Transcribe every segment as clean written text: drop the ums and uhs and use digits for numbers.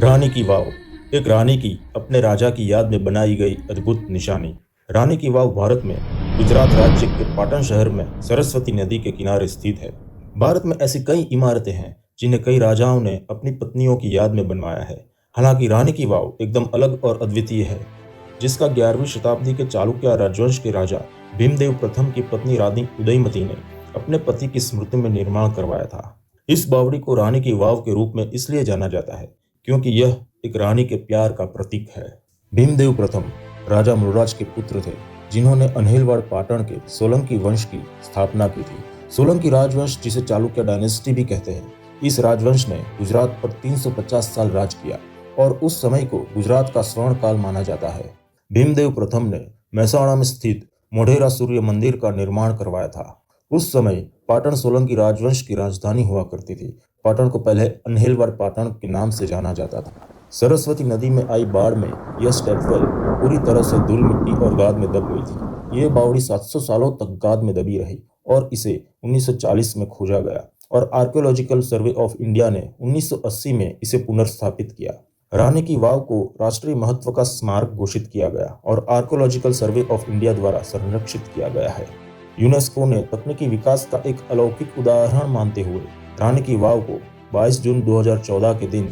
रानी की वाव एक रानी की अपने राजा की याद में बनाई गई अद्भुत निशानी। रानी की वाव भारत में गुजरात राज्य के पाटन शहर में सरस्वती नदी के किनारे स्थित है। भारत में ऐसी कई इमारतें हैं जिन्हें कई राजाओं ने अपनी पत्नियों की याद में बनवाया है। हालांकि रानी की वाव एकदम अलग और अद्वितीय है, जिसका 11वीं शताब्दी के चालुक्य राजवंश के राजा भीमदेव प्रथम की पत्नी रानी उदयमती ने अपने पति की स्मृति में निर्माण करवाया था। इस बावड़ी को रानी की वाव के रूप में इसलिए जाना जाता है क्योंकि यह एक रानी के प्यार का प्रतीक है। भीमदेव प्रथम राजा मुलराज के पुत्र थे, जिन्होंने अनहिलवाड़ पाटन के सोलंकी वंश की स्थापना की थी। सोलंकी राजवंश, जिसे चालुक्य डायनेस्टी भी कहते हैं, इस राजवंश ने गुजरात पर 350 साल राज किया और उस समय को गुजरात का स्वर्ण काल माना जाता है। भीमदेव प्रथम ने महसाणा में स्थित मोढेरा सूर्य मंदिर का निर्माण करवाया था। उस समय पाटन सोलंकी राजवंश की राजधानी हुआ करती थी। पाटन को पहले अनहिलवाड़ पाटन के नाम से जाना जाता था। सरस्वती नदी में आई बाढ़ में यह स्टेपवेल पूरी तरह से धूल मिट्टी और गाद में दब गई थी। ये बावड़ी 700 सालों तक गाद में दबी रही और इसे 1940 में खोजा गया और आर्कियोलॉजिकल सर्वे ऑफ इंडिया ने 1980 में इसे पुनर्स्थापित किया। रानी की वाव को राष्ट्रीय महत्व का स्मारक घोषित किया गया और आर्कियोलॉजिकल सर्वे ऑफ इंडिया द्वारा संरक्षित किया गया है। यूनेस्को ने तकनीकी विकास का एक अलौकिक उदाहरण मानते हुए रानी की वाव को 22 जून 2014 के दिन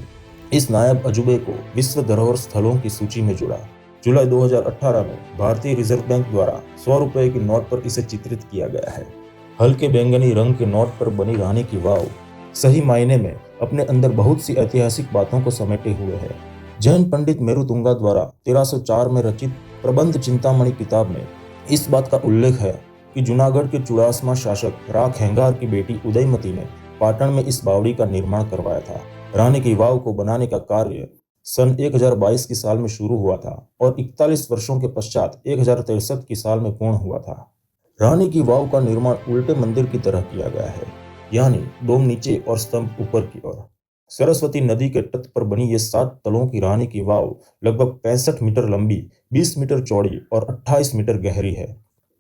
इस नायाब अजूबे को विश्व धरोहर स्थलों की सूची में जोड़ा। जुलाई 2018 में भारतीय रिजर्व बैंक द्वारा 100 रुपए के नोट पर इसे चित्रित किया गया है। हल्के बैंगनी रंग के नोट पर बनी रानी की वाव सही मायने में अपने अंदर बहुत सी ऐतिहासिक बातों को समेटे हुए है। जैन पंडित मेरुतुंगा द्वारा 1304 में रचित प्रबंध चिंतामणि किताब में इस बात का उल्लेख है कि जूनागढ़ के चुड़ासमा शासक राख हेंगार की बेटी उदयमती ने पाटन में इस बावड़ी का निर्माण करवाया था। रानी की वाव को बनाने का कार्य सन 1022 की साल में शुरू हुआ था और 41 वर्षों के पश्चात 1063 की साल में पूर्ण हुआ था। रानी की वाव का निर्माण उल्टे मंदिर की तरह किया गया है, यानी डोम नीचे और स्तंभ ऊपर की ओर। सरस्वती नदी के तट पर बनी ये 7 तलों की रानी की वाव लगभग 65 मीटर लंबी, 20 मीटर चौड़ी और 28 मीटर गहरी है।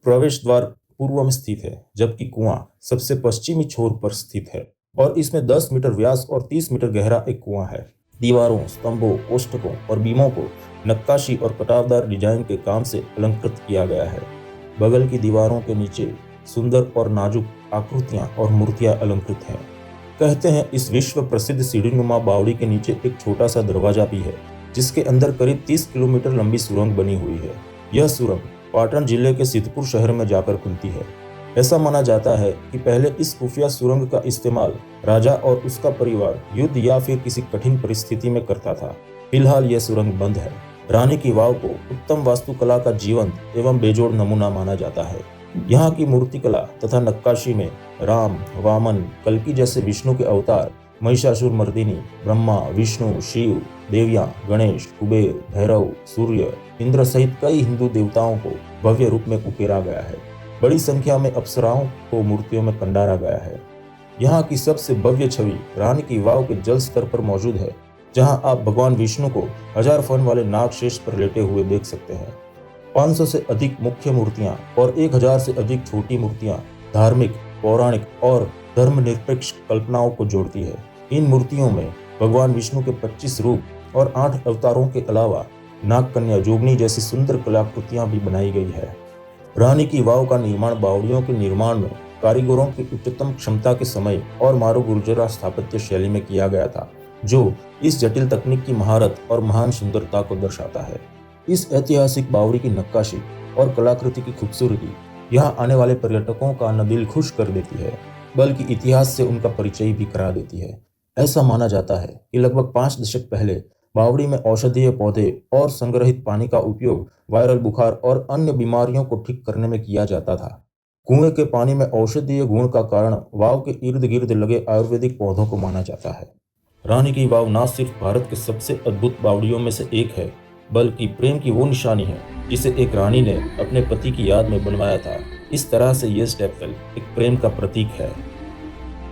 प्रवेश द्वार पूर्व में स्थित है, जबकि कुआं सबसे पश्चिमी छोर पर स्थित है और इसमें 10 मीटर व्यास और 30 मीटर गहरा एक कुआं है। दीवारों, स्तंभों, कोष्ठकों और बीमों को नक्काशी और कटावदार डिजाइन के काम से अलंकृत किया गया है। बगल की दीवारों के नीचे सुंदर और नाजुक आकृतियां और मूर्तियां अलंकृत हैं। कहते हैं इस विश्व प्रसिद्ध सीढ़ीनुमा बावड़ी के नीचे एक छोटा सा दरवाजा भी है, जिसके अंदर करीब 30 किलोमीटर लंबी सुरंग बनी हुई है। यह सुरंग पाटन जिले के सिद्धपुर शहर में जाकर खुलती है। ऐसा माना जाता है कि पहले इस खुफिया सुरंग का इस्तेमाल राजा और उसका परिवार युद्ध या फिर किसी कठिन परिस्थिति में करता था। फिलहाल यह सुरंग बंद है। रानी की वाव को उत्तम वास्तुकला का जीवंत एवं बेजोड़ नमूना माना जाता है। यहाँ की मूर्तिकला तथा नक्काशी में राम, वामन, कल्की जैसे विष्णु के अवतार, महिषासुर मर्दिनी, ब्रह्मा, विष्णु, शिव, देवियां, गणेश, कुबेर, भैरव, सूर्य, इंद्र सहित कई हिंदू देवताओं को भव्य रूप में उकेरा गया है। बड़ी संख्या में अप्सराओं को मूर्तियों में कंडारा गया है। यहाँ की सबसे भव्य छवि रानी की वाव के जल स्तर पर मौजूद है, जहाँ आप भगवान विष्णु को 1000 फन वाले नागशेष पर लेटे हुए देख सकते हैं। 500 से अधिक मुख्य मूर्तियां और 1000 से अधिक छोटी मूर्तियां धार्मिक, पौराणिक और धर्मनिरपेक्ष कल्पनाओं को जोड़ती है। इन मूर्तियों में भगवान विष्णु के 25 रूप और 8 अवतारों के अलावा नागकन्या, जोगनी जैसी सुंदर कलाकृतियां भी बनाई गई है। रानी की वाव का निर्माण बावड़ियों के निर्माण में कारीगरों की उच्चतम क्षमता के समय और मारू गुर्जरा स्थापत्य शैली में किया गया था, जो इस जटिल तकनीक की महारत और महान सुंदरता को दर्शाता है। इस ऐतिहासिक बावड़ी की नक्काशी और कलाकृति की खूबसूरती यहाँ आने वाले पर्यटकों का न दिल खुश कर देती है, बल्कि इतिहास से उनका परिचय भी करा देती है। ऐसा माना जाता है कि लगभग 5 दशक पहले बावड़ी में औषधीय पौधे और संग्रहित पानी का उपयोग वायरल बुखार और अन्य बीमारियों को ठीक करने में किया जाता था। कुएं के पानी में औषधीय गुण का कारण वाव के इर्द गिर्द लगे आयुर्वेदिक पौधों को माना जाता है। रानी की वाव न सिर्फ भारत के सबसे अद्भुत बावड़ियों में से एक है, बल्कि प्रेम की वो निशानी है जिसे एक रानी ने अपने पति की याद में बनवाया था। इस तरह से यह स्टेपवेल एक प्रेम का प्रतीक है।